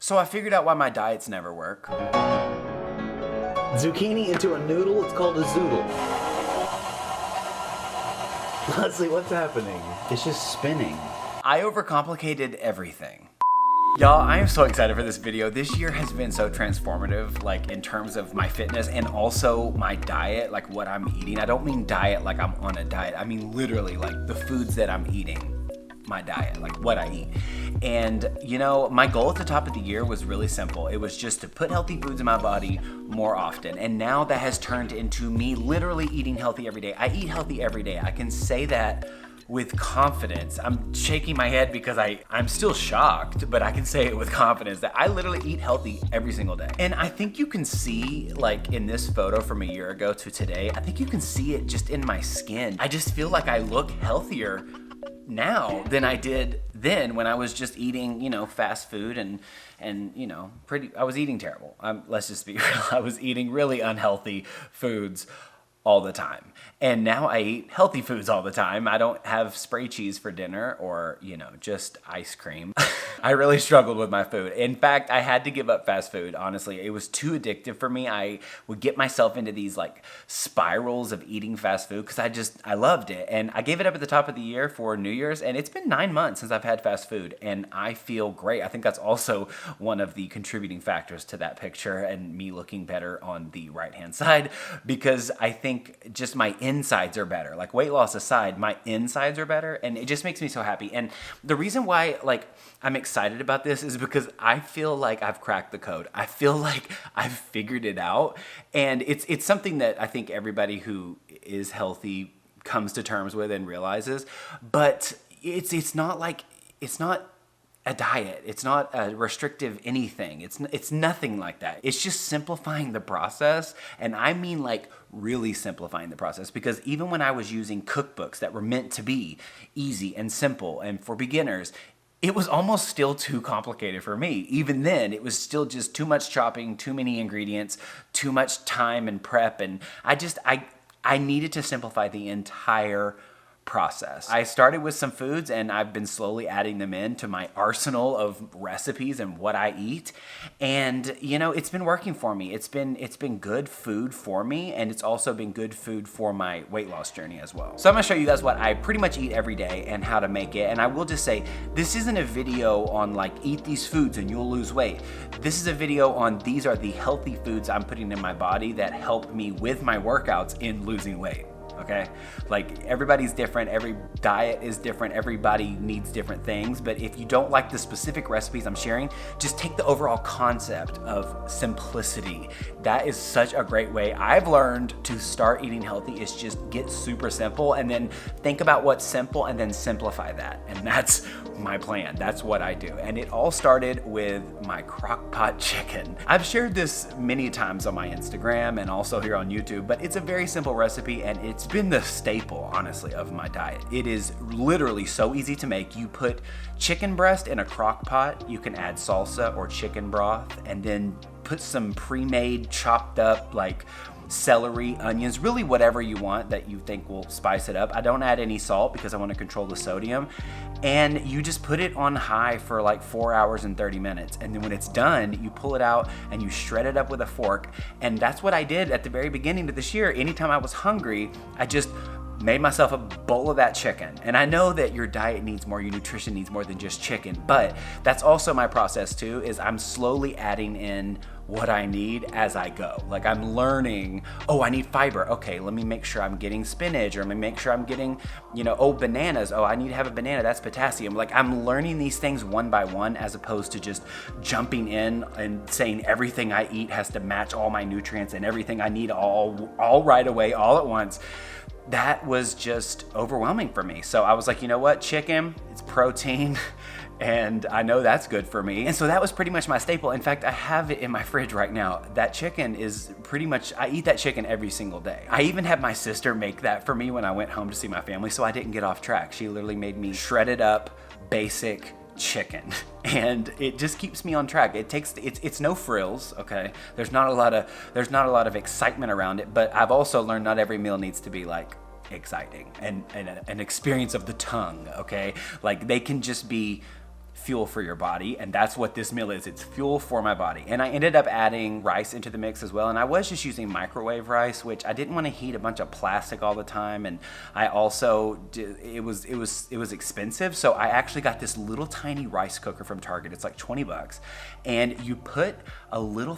So I figured out why my diets never work. Zucchini into a noodle, it's called a zoodle. Leslie, what's happening? It's just spinning. I overcomplicated everything. Y'all, I am so excited for this video. This year has been so transformative, like in terms of my fitness and also my diet, like what I'm eating. I don't mean diet like I'm on a diet. I mean literally like the foods that I'm eating. My diet, like what I eat. And you know, my goal at the top of the year was really simple. It was just to put healthy foods in my body more often. And now that has turned into me literally eating healthy every day. I eat healthy every day. I can say that with confidence. I'm shaking my head because I'm still shocked, but I can say it with confidence that I literally eat healthy every single day. And I think you can see, like in this photo from a year ago to today, I think you can see it just in my skin. I just feel like I look healthier now than I did then when I was just eating, you know, fast food and you know, I was eating terrible. Let's just be real. I was eating really unhealthy foods all the time. And now I eat healthy foods all the time. I don't have spray cheese for dinner or, you know, just ice cream. I really struggled with my food. In fact, I had to give up fast food, honestly. It was too addictive for me. I would get myself into these like spirals of eating fast food because I loved it. And I gave it up at the top of the year for New Year's, and it's been 9 months since I've had fast food, and I feel great. I think that's also one of the contributing factors to that picture and me looking better on the right-hand side, because I think just my insides are better. Like weight loss aside, my insides are better, and it just makes me so happy. And the reason why like I'm excited about this is because I feel like I've cracked the code. I feel like I've figured it out, and it's something that I think everybody who is healthy comes to terms with and realizes. But it's not a diet. It's not a restrictive anything. It's nothing like that. It's just simplifying the process. And I mean like really simplifying the process, because even when I was using cookbooks that were meant to be easy and simple and for beginners, it was almost still too complicated for me. Even then, it was still just too much chopping, too many ingredients, too much time and prep. And I needed to simplify the entire process. I started with some foods, and I've been slowly adding them into my arsenal of recipes and what I eat. And you know, it's been working for me. It's been good food for me, and it's also been good food for my weight loss journey as well. So I'm gonna show you guys what I pretty much eat every day and how to make it. And I will just say, this isn't a video on like eat these foods and you'll lose weight. This is a video on these are the healthy foods I'm putting in my body that help me with my workouts in losing weight. Okay, like everybody's different, every diet is different, everybody needs different things. But if you don't like the specific recipes I'm sharing, just take the overall concept of simplicity. That is such a great way I've learned to start eating healthy, is just get super simple and then think about what's simple and then simplify that. And that's my plan. That's what I do. And it all started with my Crockpot chicken. I've shared this many times on my Instagram and also here on YouTube, but it's a very simple recipe, and it's been the staple, honestly, of my diet. It is literally so easy to make. You put chicken breast in a crock pot, you can add salsa or chicken broth, and then put some pre-made chopped up like celery, onions, really whatever you want that you think will spice it up. I don't add any salt because I want to control the sodium. And you just put it on high for like 4 hours and 30 minutes. And then when it's done, you pull it out and you shred it up with a fork. And that's what I did at the very beginning of this year. Anytime I was hungry, I just made myself a bowl of that chicken. And I know that your diet needs more, your nutrition needs more than just chicken, but that's also my process too, is I'm slowly adding in what I need as I go. Like I'm learning, oh, I need fiber. Okay, let me make sure I'm getting spinach, or let me make sure I'm getting, you know, oh, bananas. Oh, I need to have a banana, that's potassium. Like I'm learning these things one by one, as opposed to just jumping in and saying everything I eat has to match all my nutrients and everything I need all right away, all at once. That was just overwhelming for me. So I was like, you know what, chicken, it's protein, and I know that's good for me. And so that was pretty much my staple. In fact, I have it in my fridge right now. That chicken is pretty much, I eat that chicken every single day. I even had my sister make that for me when I went home to see my family, so I didn't get off track. She literally made me shredded up, basic chicken, and it just keeps me on track. It's no frills, okay? There's not a lot of excitement around it, but I've also learned not every meal needs to be like exciting and an experience of the tongue, okay? Like they can just be fuel for your body, and that's what this meal is. It's fuel for my body. And I ended up adding rice into the mix as well, and I was just using microwave rice, which I didn't want to heat a bunch of plastic all the time, and I also it was expensive, so I actually got this little tiny rice cooker from Target. It's like 20 bucks, and you put a little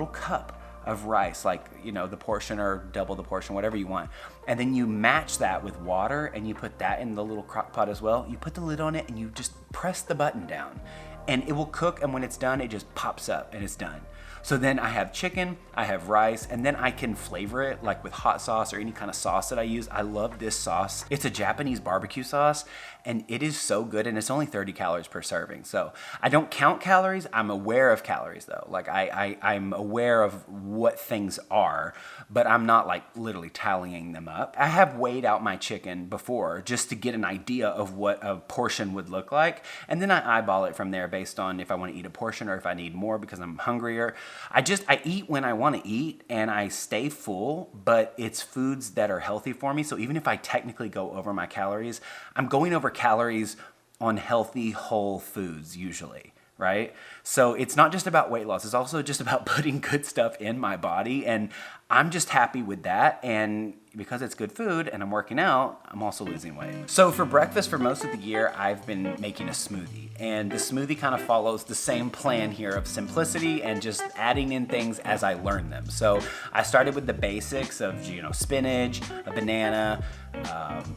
cup of rice, like, you know, the portion or double the portion, whatever you want. And then you match that with water and you put that in the little crock pot as well. You put the lid on it and you just press the button down and it will cook. And when it's done, it just pops up and it's done. So then I have chicken, I have rice, and then I can flavor it like with hot sauce or any kind of sauce that I use. I love this sauce. It's a Japanese barbecue sauce and it is so good, and it's only 30 calories per serving. So I don't count calories. I'm aware of calories though. Like I'm aware of what things are, but I'm not like literally tallying them up. I have weighed out my chicken before just to get an idea of what a portion would look like. And then I eyeball it from there based on if I want to eat a portion or if I need more because I'm hungrier. I eat when I want to eat and I stay full, but it's foods that are healthy for me. So even if I technically go over my calories, I'm going over calories on healthy whole foods usually, right? So it's not just about weight loss. It's also just about putting good stuff in my body. And I'm just happy with that. And because it's good food and I'm working out, I'm also losing weight. So for breakfast for most of the year, I've been making a smoothie. And the smoothie kind of follows the same plan here of simplicity and just adding in things as I learn them. So I started with the basics of, you know, spinach, a banana,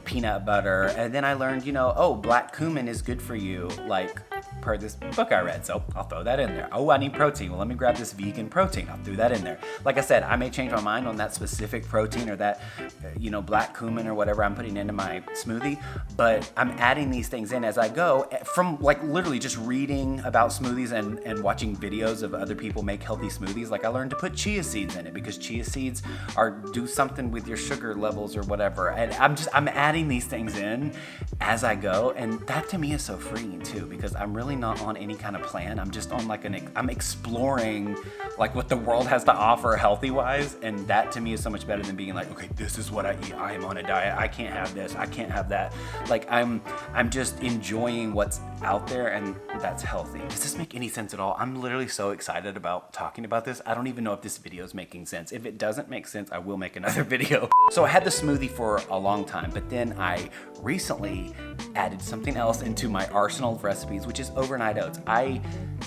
peanut butter. And then I learned, you know, oh, black cumin is good for you, like per this book I read. So I'll throw that in there. Oh, I need protein. Well, let me grab this vegan protein. I'll throw that in there. Like I said, I may change my mind on that specific protein or that, you know, black cumin or whatever I'm putting into my smoothie, but I'm adding these things in as I go from like literally just reading about smoothies and watching videos of other people make healthy smoothies. Like I learned to put chia seeds in it because chia seeds do something with your sugar levels or whatever. And I'm adding these things in as I go. And that to me is so freeing too, because I'm really not on any kind of plan. I'm just on like I'm exploring like what the world has to offer healthy wise. And that to me is so much better than being like, okay, this is what I eat. I am on a diet. I can't have this. I can't have that. Like I'm just enjoying what's out there, and that's healthy. Does this make any sense at all? I'm literally so excited about talking about this. I don't even know if this video is making sense. If it doesn't make sense, I will make another video. So I had the smoothie for a long time, but then I recently added something else into my arsenal of recipes, which is overnight oats. I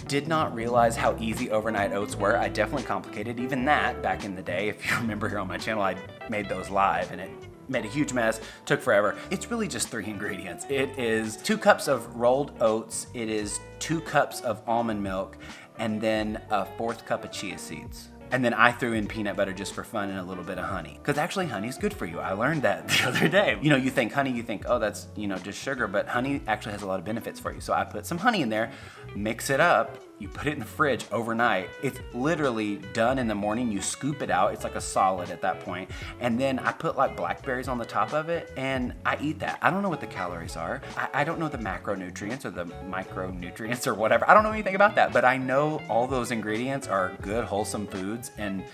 did not realize how easy overnight oats were. I definitely complicated even that back in the day. If you remember here on my channel, I made those live and it made a huge mess, took forever. It's really just 3 ingredients. It is 2 cups of rolled oats, it is 2 cups of almond milk, and then a 4th cup of chia seeds. And then I threw in peanut butter just for fun and a little bit of honey. Because actually honey is good for you. I learned that the other day. You know, you think honey, you think, oh, that's, you know, just sugar, but honey actually has a lot of benefits for you. So I put some honey in there, mix it up, you put it in the fridge overnight. It's literally done in the morning. You scoop it out. It's like a solid at that point. And then I put like blackberries on the top of it and I eat that. I don't know what the calories are. I don't know the macronutrients or the micronutrients or whatever. I don't know anything about that, but I know all those ingredients are good, wholesome foods, and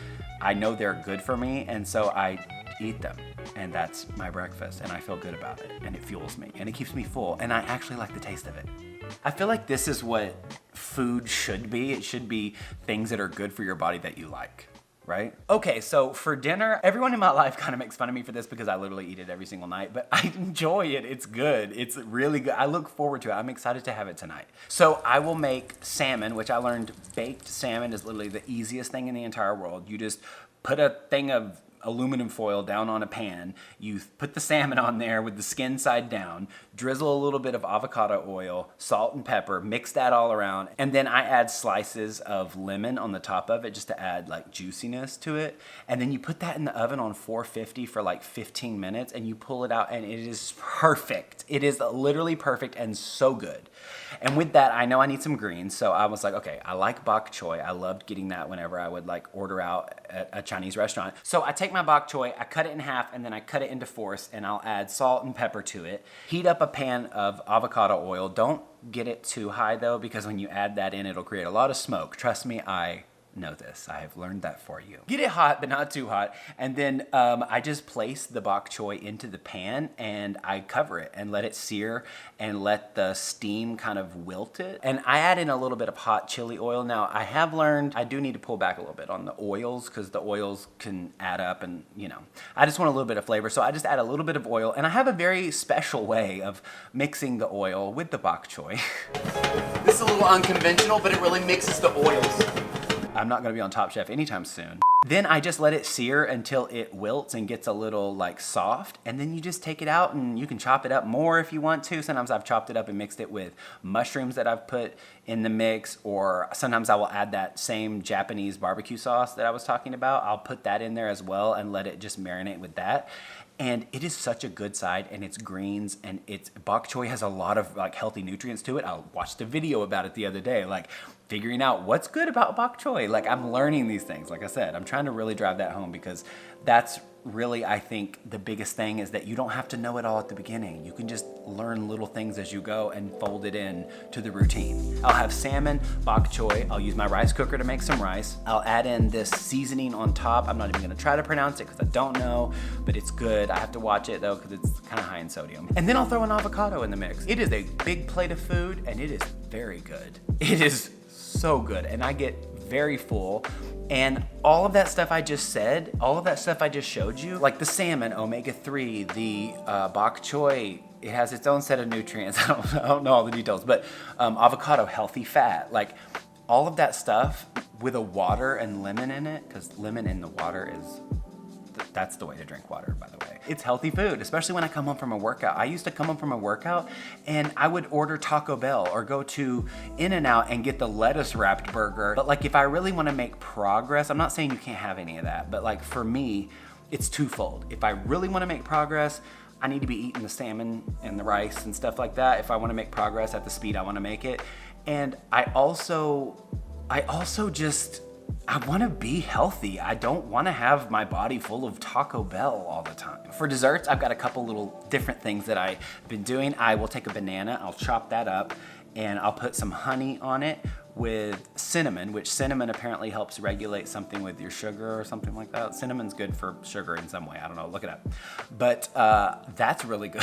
I know they're good for me. And so I eat them. And that's my breakfast. And I feel good about it. And it fuels me. And it keeps me full. And I actually like the taste of it. I feel like this is what food should be. It should be things that are good for your body that you like, right? Okay, so for dinner, everyone in my life kind of makes fun of me for this because I literally eat it every single night, but I enjoy it. It's good. It's really good. I look forward to it. I'm excited to have it tonight. So I will make salmon, which I learned baked salmon is literally the easiest thing in the entire world. You just put a thing of aluminum foil down on a pan. You put the salmon on there with the skin side down, drizzle a little bit of avocado oil, salt and pepper, mix that all around. And then I add slices of lemon on the top of it just to add like juiciness to it. And then you put that in the oven on 450 for like 15 minutes and you pull it out and it is perfect. It is literally perfect and so good. And with that, I know I need some greens. So I was like, okay, I like bok choy. I loved getting that whenever I would like order out at a Chinese restaurant. So I take my bok choy, I cut it in half, and then I cut it into fourths, and I'll add salt and pepper to it. Heat up a pan of avocado oil. Don't get it too high though, because when you add that in, it'll create a lot of smoke. Trust me, I know this. I have learned that for you. Get it hot, but not too hot. And then I just place the bok choy into the pan and I cover it and let it sear and let the steam kind of wilt it. And I add in a little bit of hot chili oil. Now, I have learned I do need to pull back a little bit on the oils because the oils can add up and, you know, I just want a little bit of flavor. So I just add a little bit of oil, and I have a very special way of mixing the oil with the bok choy. This is a little unconventional, but it really mixes the oils. I'm not gonna be on Top Chef anytime soon. Then I just let it sear until it wilts and gets a little like soft, and then you just take it out and you can chop it up more if you want to. Sometimes I've chopped it up and mixed it with mushrooms that I've put in the mix, or sometimes I will add that same Japanese barbecue sauce that I was talking about. I'll put that in there as well and let it just marinate with that. And it is such a good side, and it's greens, and it's bok choy has a lot of like healthy nutrients to it. I watched a video about it the other day, like figuring out what's good about bok choy. Like I'm learning these things. Like I said, I'm trying to really drive that home because that's really, I think, the biggest thing is that you don't have to know it all at the beginning. You can just learn little things as you go and fold it in to the routine. I'll have salmon, bok choy. I'll use my rice cooker to make some rice. I'll add in this seasoning on top. I'm not even gonna try to pronounce it because I don't know, but it's good. I have to watch it though because it's kind of high in sodium. And then I'll throw an avocado in the mix. It is a big plate of food and it is very good. It is so good, and I get very full. And all of that stuff I just said, all of that stuff I just showed you, like the salmon, omega-3, the bok choy, it has its own set of nutrients. I don't know all the details, but avocado, healthy fat, like all of that stuff with a water and lemon in it, because lemon in the water is, that's the way to drink water, by the way. It's healthy food, especially when I come home from a workout. I used to come home from a workout and I would order Taco Bell or go to In-N-Out and get the lettuce wrapped burger. But like if I really want to make progress, I'm not saying you can't have any of that, but like for me, it's twofold. If I really want to make progress, I need to be eating the salmon and the rice and stuff like that if I want to make progress at the speed I want to make it. And I also just, I want to be healthy. I don't want to have my body full of Taco Bell all the time. For desserts, I've got a couple little different things that I've been doing. I will take a banana, I'll chop that up, and I'll put some honey on it with cinnamon, which cinnamon apparently helps regulate something with your sugar or something like that. Cinnamon's good for sugar in some way. I don't know, look it up. But that's really good.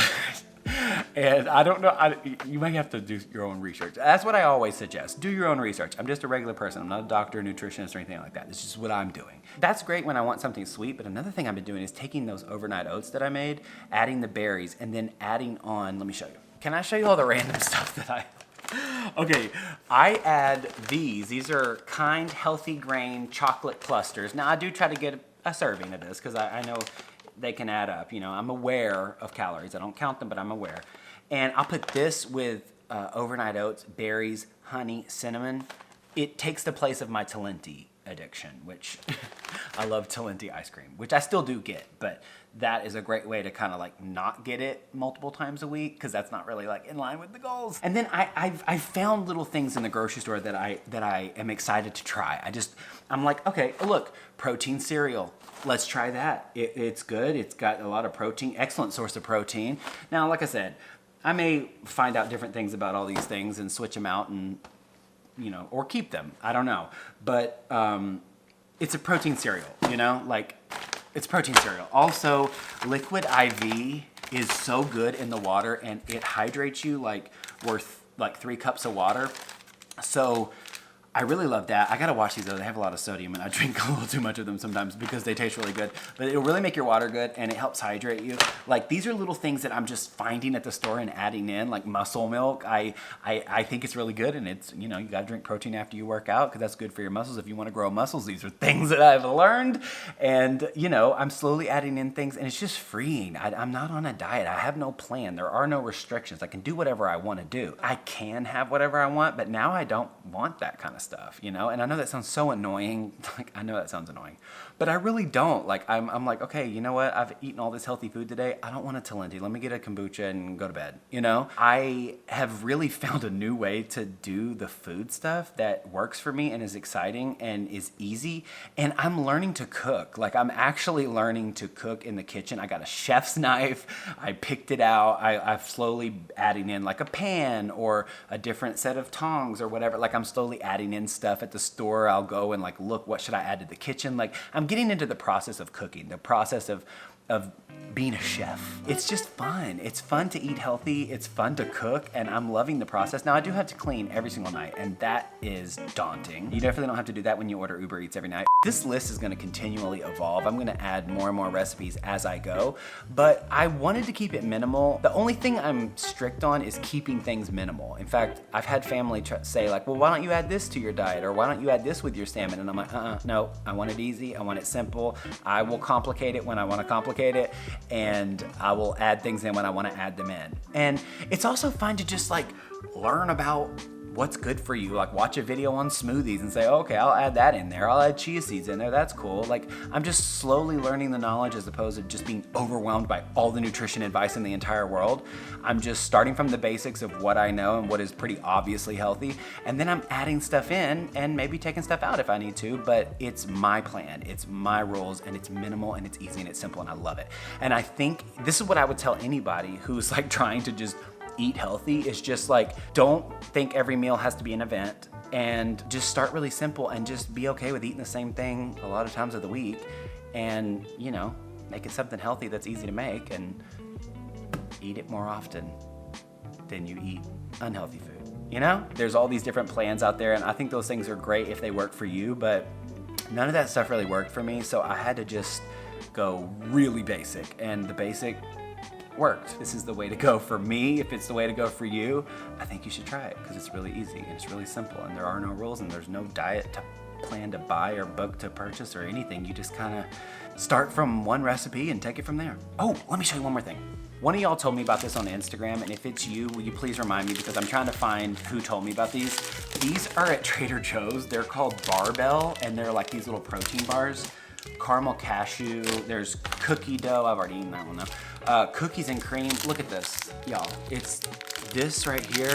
And I don't know, you might have to do your own research. That's what I always suggest. Do your own research. I'm just a regular person. I'm not a doctor, nutritionist, or anything like that. It's just what I'm doing. That's great when I want something sweet, but another thing I've been doing is taking those overnight oats that I made, adding the berries, and then adding on, let me show you. Can I show you all the random stuff that Okay, I add these. These are Kind Healthy Grain chocolate clusters. Now I do try to get a serving of this because I know they can add up. You know, I'm aware of calories. I don't count them, but I'm aware. And I'll put this with overnight oats, berries, honey, cinnamon. It takes the place of my Talenti addiction, which I love Talenti ice cream, which I still do get, but that is a great way to kind of like not get it multiple times a week because that's not really like in line with the goals. And then I found little things in the grocery store that I am excited to try. I'm like, okay, look, protein cereal. Let's try that. It's good. It's got a lot of protein, excellent source of protein. Now, like I said, I may find out different things about all these things and switch them out and, you know, or keep them. I don't know. But it's a protein cereal, you know, like it's protein cereal. Also, liquid IV is so good in the water and it hydrates you like worth like 3 cups of water. So I really love that. I gotta watch these though. They have a lot of sodium and I drink a little too much of them sometimes because they taste really good. But it'll really make your water good and it helps hydrate you. Like these are little things that I'm just finding at the store and adding in, like muscle milk. I think it's really good, and it's, you know, you gotta drink protein after you work out because that's good for your muscles. If you want to grow muscles, these are things that I've learned. And you know, I'm slowly adding in things and it's just freeing. I'm not on a diet. I have no plan. There are no restrictions. I can do whatever I want to do. I can have whatever I want, but now I don't want that kind of stuff, you know? And I know that sounds so annoying. Like, I know that sounds annoying, but I really don't. Like, I'm like, okay, you know what? I've eaten all this healthy food today. I don't want a Talenti. Let me get a kombucha and go to bed, you know? I have really found a new way to do the food stuff that works for me and is exciting and is easy. And I'm learning to cook. Like, I'm actually learning to cook in the kitchen. I got a chef's knife. I picked it out. I've slowly adding in like a pan or a different set of tongs or whatever. Like, I'm slowly adding adding in stuff at the store. I'll go and like, look, what should I add to the kitchen? Like, I'm getting into the process of cooking, the process of being a chef. It's just fun. It's fun to eat healthy. It's fun to cook, and I'm loving the process. Now, I do have to clean every single night, and that is daunting. You definitely don't have to do that when you order Uber Eats every night. This list is gonna continually evolve. I'm gonna add more and more recipes as I go, but I wanted to keep it minimal. The only thing I'm strict on is keeping things minimal. In fact, I've had family say like, well, why don't you add this to your diet? Or why don't you add this with your salmon? And I'm like, no, I want it easy. I want it simple. I will complicate it when I wanna complicate it, and I will add things in when I wanna add them in. And it's also fun to just like learn about what's good for you. Like watch a video on smoothies and say, okay, I'll add that in there. I'll add chia seeds in there. That's cool. Like I'm just slowly learning the knowledge as opposed to just being overwhelmed by all the nutrition advice in the entire world. I'm just starting from the basics of what I know and what is pretty obviously healthy. And then I'm adding stuff in and maybe taking stuff out if I need to, but it's my plan. It's my rules, and it's minimal and it's easy and it's simple, and I love it. And I think this is what I would tell anybody who's like trying to just eat healthy, is just like, don't think every meal has to be an event, and just start really simple and just be okay with eating the same thing a lot of times of the week, and you know, make it something healthy that's easy to make, and eat it more often than you eat unhealthy food. You know, there's all these different plans out there, and I think those things are great if they work for you, but none of that stuff really worked for me, so I had to just go really basic, and the basic worked. This is the way to go for me. If it's the way to go for you, I think you should try it because it's really easy and it's really simple, and there are no rules, and there's no diet to plan to buy or book to purchase or anything. You just kind of start from one recipe and take it from there. Oh, let me show you one more thing. One of y'all told me about this on Instagram, and if it's you, will you please remind me, because I'm trying to find who told me about these. These are at Trader Joe's. They're called Barbell, and they're like these little protein bars. Caramel cashew, there's cookie dough. I've already eaten that one though. Cookies and cream. Look at this, y'all. It's this right here.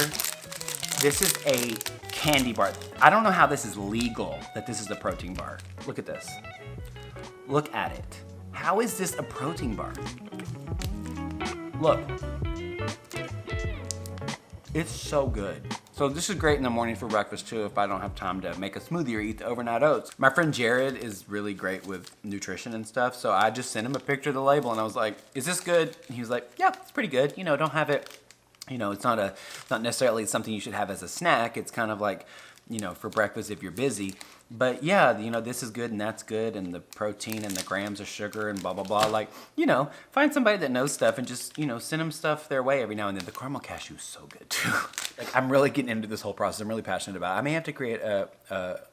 This is a candy bar. I don't know how this is legal that this is a protein bar. Look at this. Look at it. How is this a protein bar? Look. It's so good. So this is great in the morning for breakfast too if I don't have time to make a smoothie or eat the overnight oats. My friend Jared is really great with nutrition and stuff, so I just sent him a picture of the label and I was like, is this good? And he was like, yeah, it's pretty good. You know, don't have it, you know, it's not necessarily something you should have as a snack. It's kind of like, you know, for breakfast if you're busy. But yeah, you know, this is good and that's good, and the protein and the grams of sugar and blah, blah, blah. Like, you know, find somebody that knows stuff and just, you know, send them stuff their way every now and then. The caramel cashew is so good too. Like, I'm really getting into this whole process. I'm really passionate about it. I may have to create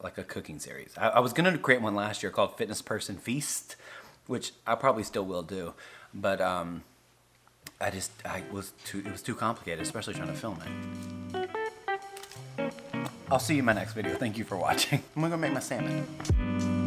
like a cooking series. I was gonna create one last year called Fitness Person Feast, which I probably still will do. But it was too complicated, especially trying to film it. I'll see you in my next video. Thank you for watching. I'm gonna go make my salmon.